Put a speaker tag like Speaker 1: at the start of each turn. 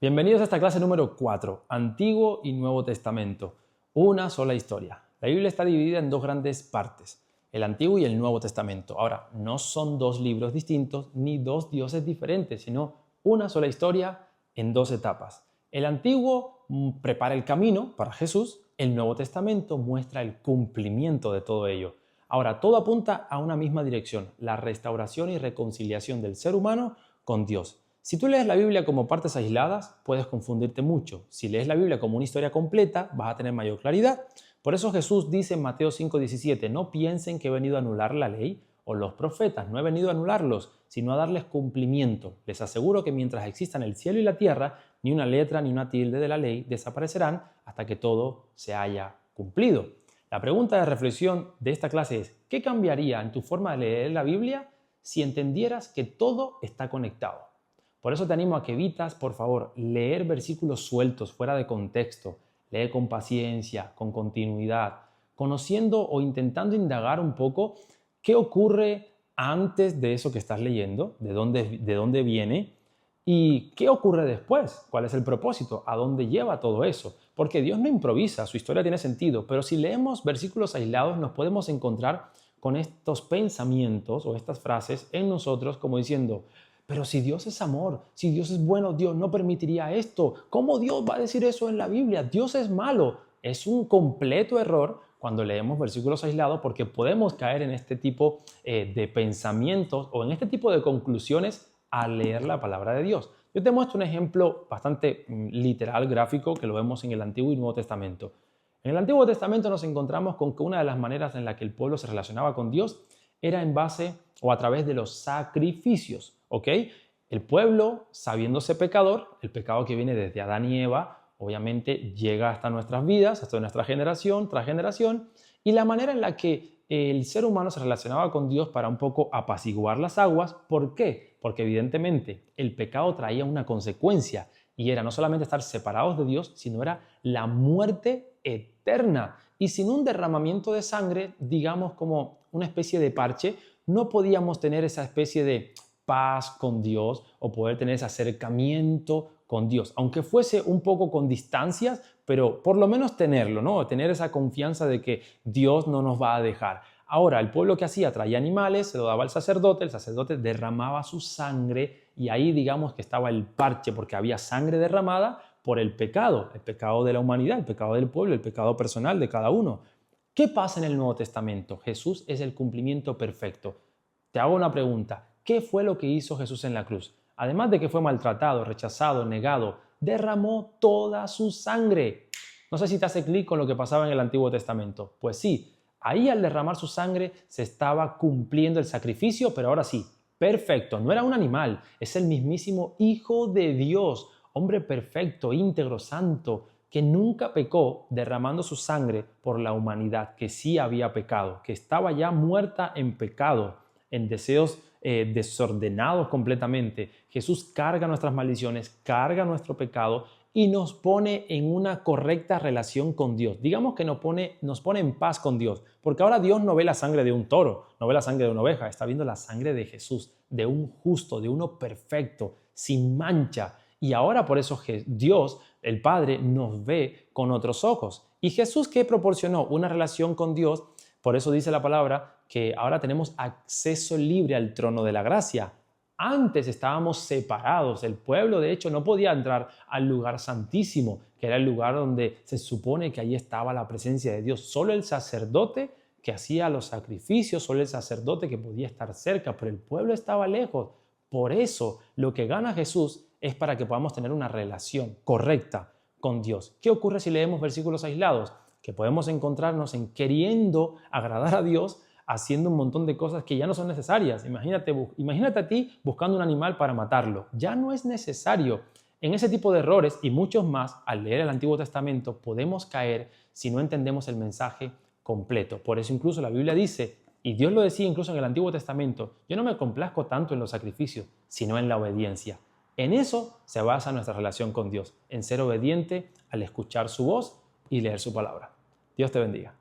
Speaker 1: Bienvenidos a esta clase número 4, Antiguo y Nuevo Testamento. Una sola historia. La Biblia está dividida en dos grandes partes, el Antiguo y el Nuevo Testamento. Ahora, no son dos libros distintos ni dos dioses diferentes, sino una sola historia en dos etapas. El Antiguo prepara el camino para Jesús, el Nuevo Testamento muestra el cumplimiento de todo ello. Ahora, todo apunta a una misma dirección, la restauración y reconciliación del ser humano con Dios. Si tú lees la Biblia como partes aisladas, puedes confundirte mucho. Si lees la Biblia como una historia completa, vas a tener mayor claridad. Por eso Jesús dice en Mateo 5:17, no piensen que he venido a anular la ley o los profetas, no he venido a anularlos, sino a darles cumplimiento. Les aseguro que mientras existan el cielo y la tierra, ni una letra ni una tilde de la ley desaparecerán hasta que todo se haya cumplido. La pregunta de reflexión de esta clase es, ¿qué cambiaría en tu forma de leer la Biblia si entendieras que todo está conectado? Por eso te animo a que evitas, por favor, leer versículos sueltos, fuera de contexto. Lee con paciencia, con continuidad, conociendo o intentando indagar un poco qué ocurre antes de eso que estás leyendo, de dónde viene y qué ocurre después, cuál es el propósito, a dónde lleva todo eso. Porque Dios no improvisa, su historia tiene sentido, pero si leemos versículos aislados nos podemos encontrar con estos pensamientos o estas frases en nosotros como diciendo, pero si Dios es amor, si Dios es bueno, Dios no permitiría esto. ¿Cómo Dios va a decir eso en la Biblia? Dios es malo. Es un completo error cuando leemos versículos aislados porque podemos caer en este tipo de pensamientos o en este tipo de conclusiones al leer la palabra de Dios. Yo te muestro un ejemplo bastante literal, gráfico, que lo vemos en el Antiguo y Nuevo Testamento. En el Antiguo Testamento nos encontramos con que una de las maneras en la que el pueblo se relacionaba con Dios era en base o a través de los sacrificios. ¿Ok? El pueblo, sabiéndose pecador, el pecado que viene desde Adán y Eva, obviamente llega hasta nuestras vidas, hasta nuestra generación tras generación, y la manera en la que el ser humano se relacionaba con Dios para un poco apaciguar las aguas. ¿Por qué? Porque evidentemente el pecado traía una consecuencia y era no solamente estar separados de Dios, sino era la muerte eterna. Y sin un derramamiento de sangre, digamos como una especie de parche, no podíamos tener esa especie de paz con Dios o poder tener ese acercamiento con Dios, aunque fuese un poco con distancias, pero por lo menos tenerlo, ¿no? Tener esa confianza de que Dios no nos va a dejar. Ahora, el pueblo que hacía, traía animales, se lo daba al sacerdote, el sacerdote derramaba su sangre y ahí digamos que estaba el parche porque había sangre derramada por el pecado de la humanidad, el pecado del pueblo, el pecado personal de cada uno. ¿Qué pasa en el Nuevo Testamento? Jesús es el cumplimiento perfecto. Te hago una pregunta. ¿Qué fue lo que hizo Jesús en la cruz? Además de que fue maltratado, rechazado, negado, derramó toda su sangre. No sé si te hace clic con lo que pasaba en el Antiguo Testamento. Pues sí, ahí al derramar su sangre se estaba cumpliendo el sacrificio, pero ahora sí, perfecto. No era un animal, es el mismísimo Hijo de Dios, hombre perfecto, íntegro, santo, que nunca pecó derramando su sangre por la humanidad, que sí había pecado, que estaba ya muerta en pecado, en deseos desordenados completamente. Jesús carga nuestras maldiciones, carga nuestro pecado y nos pone en una correcta relación con Dios. Digamos que nos pone en paz con Dios, porque ahora Dios no ve la sangre de un toro, no ve la sangre de una oveja, está viendo la sangre de Jesús, de un justo, de uno perfecto, sin mancha. Y ahora por eso Dios, el Padre, nos ve con otros ojos. ¿Y Jesús qué proporcionó? Una relación con Dios. Por eso dice la palabra que ahora tenemos acceso libre al trono de la gracia. Antes estábamos separados. El pueblo, de hecho, no podía entrar al lugar santísimo, que era el lugar donde se supone que ahí estaba la presencia de Dios. Solo el sacerdote que hacía los sacrificios, solo el sacerdote que podía estar cerca, pero el pueblo estaba lejos. Por eso, lo que gana Jesús es para que podamos tener una relación correcta con Dios. ¿Qué ocurre si leemos versículos aislados? Que podemos encontrarnos en queriendo agradar a Dios haciendo un montón de cosas que ya no son necesarias. Imagínate a ti buscando un animal para matarlo. Ya no es necesario. En ese tipo de errores y muchos más, al leer el Antiguo Testamento, podemos caer si no entendemos el mensaje completo. Por eso incluso la Biblia dice, y Dios lo decía incluso en el Antiguo Testamento, yo no me complazco tanto en los sacrificios, sino en la obediencia. En eso se basa nuestra relación con Dios, en ser obediente al escuchar su voz y leer su palabra. Dios te bendiga.